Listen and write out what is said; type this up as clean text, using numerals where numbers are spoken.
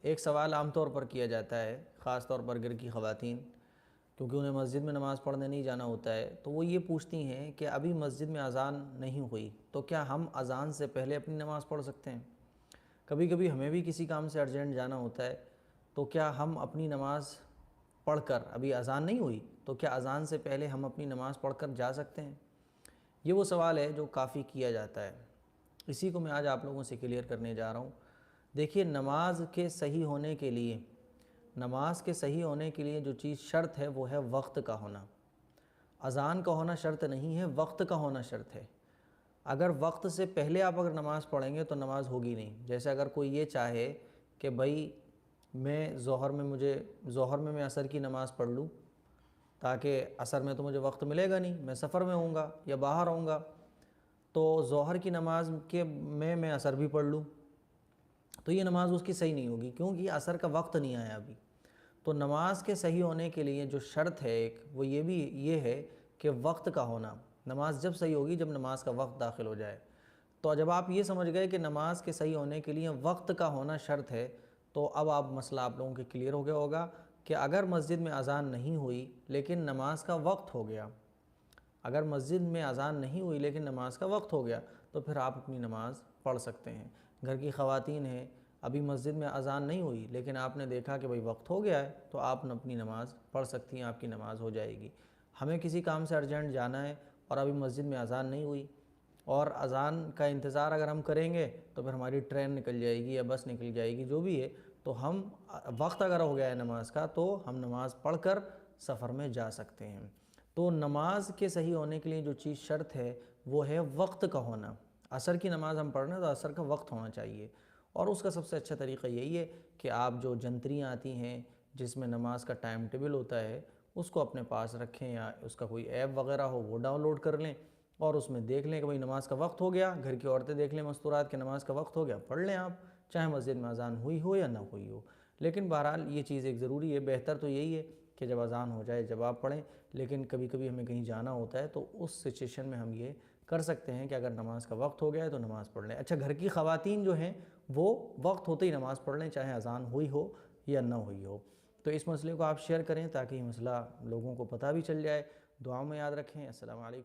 ایک سوال عام طور پر کیا جاتا ہے، خاص طور پر گھر کی خواتین، کیونکہ انہیں مسجد میں نماز پڑھنے نہیں جانا ہوتا ہے، تو وہ یہ پوچھتی ہیں کہ ابھی مسجد میں اذان نہیں ہوئی تو کیا ہم اذان سے پہلے اپنی نماز پڑھ سکتے ہیں؟ کبھی کبھی ہمیں بھی کسی کام سے ارجنٹ جانا ہوتا ہے، تو کیا ہم اپنی نماز پڑھ کر، ابھی اذان نہیں ہوئی تو کیا اذان سے پہلے ہم اپنی نماز پڑھ کر جا سکتے ہیں؟ یہ وہ سوال ہے جو کافی کیا جاتا ہے، اسی کو میں آج آپ لوگوں سے کلیئر کرنے جا رہا ہوں۔ دیکھیے، نماز کے صحیح ہونے کے لیے جو چیز شرط ہے وہ ہے وقت کا ہونا۔ اذان کا ہونا شرط نہیں ہے، وقت کا ہونا شرط ہے۔ اگر وقت سے پہلے آپ اگر نماز پڑھیں گے تو نماز ہوگی نہیں۔ جیسے اگر کوئی یہ چاہے کہ بھائی ظہر میں میں عصر کی نماز پڑھ لوں، تاکہ عصر میں تو مجھے وقت ملے گا نہیں، میں سفر میں ہوں گا یا باہر ہوں گا، تو ظہر کی نماز کے میں عصر بھی پڑھ لوں، تو یہ نماز اس کی صحیح نہیں ہوگی، کیونکہ عصر کا وقت نہیں آیا ابھی۔ تو نماز کے صحیح ہونے کے لیے جو شرط ہے ایک، وہ یہ ہے کہ وقت کا ہونا۔ نماز جب صحیح ہوگی جب نماز کا وقت داخل ہو جائے۔ تو جب آپ یہ سمجھ گئے کہ نماز کے صحیح ہونے کے لیے وقت کا ہونا شرط ہے، تو اب مسئلہ آپ لوگوں کے کلیئر ہو گیا ہوگا کہ اگر مسجد میں اذان نہیں ہوئی لیکن نماز کا وقت ہو گیا، اگر مسجد میں اذان نہیں ہوئی لیکن نماز کا وقت ہو گیا، تو پھر آپ اپنی نماز پڑھ سکتے ہیں۔ گھر کی خواتین ہیں، ابھی مسجد میں اذان نہیں ہوئی لیکن آپ نے دیکھا کہ بھئی وقت ہو گیا ہے، تو آپ اپنی نماز پڑھ سکتی ہیں، آپ کی نماز ہو جائے گی۔ ہمیں کسی کام سے ارجنٹ جانا ہے اور ابھی مسجد میں اذان نہیں ہوئی، اور اذان کا انتظار اگر ہم کریں گے تو پھر ہماری ٹرین نکل جائے گی یا بس نکل جائے گی، جو بھی ہے، تو ہم وقت اگر ہو گیا ہے نماز کا تو ہم نماز پڑھ کر سفر میں جا سکتے ہیں۔ تو نماز کے صحیح ہونے کے لیے جو چیز شرط ہے وہ ہے وقت کا ہونا۔ عصر کی نماز ہم پڑھ رہے ہیں تو عصر کا وقت ہونا چاہیے، اور اس کا سب سے اچھا طریقہ یہی ہے کہ آپ جو جنتریاں آتی ہیں جس میں نماز کا ٹائم ٹیبل ہوتا ہے، اس کو اپنے پاس رکھیں، یا اس کا کوئی ایپ وغیرہ ہو وہ ڈاؤن لوڈ کر لیں، اور اس میں دیکھ لیں کہ بھئی نماز کا وقت ہو گیا۔ گھر کی عورتیں دیکھ لیں مستورات کہ نماز کا وقت ہو گیا، پڑھ لیں آپ، چاہے مسجد میں اذان ہوئی ہو یا نہ ہوئی ہو۔ لیکن بہرحال یہ چیز ایک ضروری ہے، بہتر تو یہی ہے کہ جب اذان ہو جائے جب آپ پڑھیں، لیکن کبھی کبھی ہمیں کہیں جانا ہوتا ہے تو اس سچویشن میں ہم یہ کر سکتے ہیں کہ اگر نماز کا وقت ہو گیا ہے تو نماز پڑھ لیں۔ اچھا، گھر کی خواتین جو ہیں وہ وقت ہوتے ہی نماز پڑھ لیں، چاہے اذان ہوئی ہو یا نہ ہوئی ہو۔ تو اس مسئلے کو آپ شیئر کریں تاکہ یہ مسئلہ لوگوں کو پتہ بھی چل جائے۔ دعاؤں میں یاد رکھیں۔ السلام علیکم۔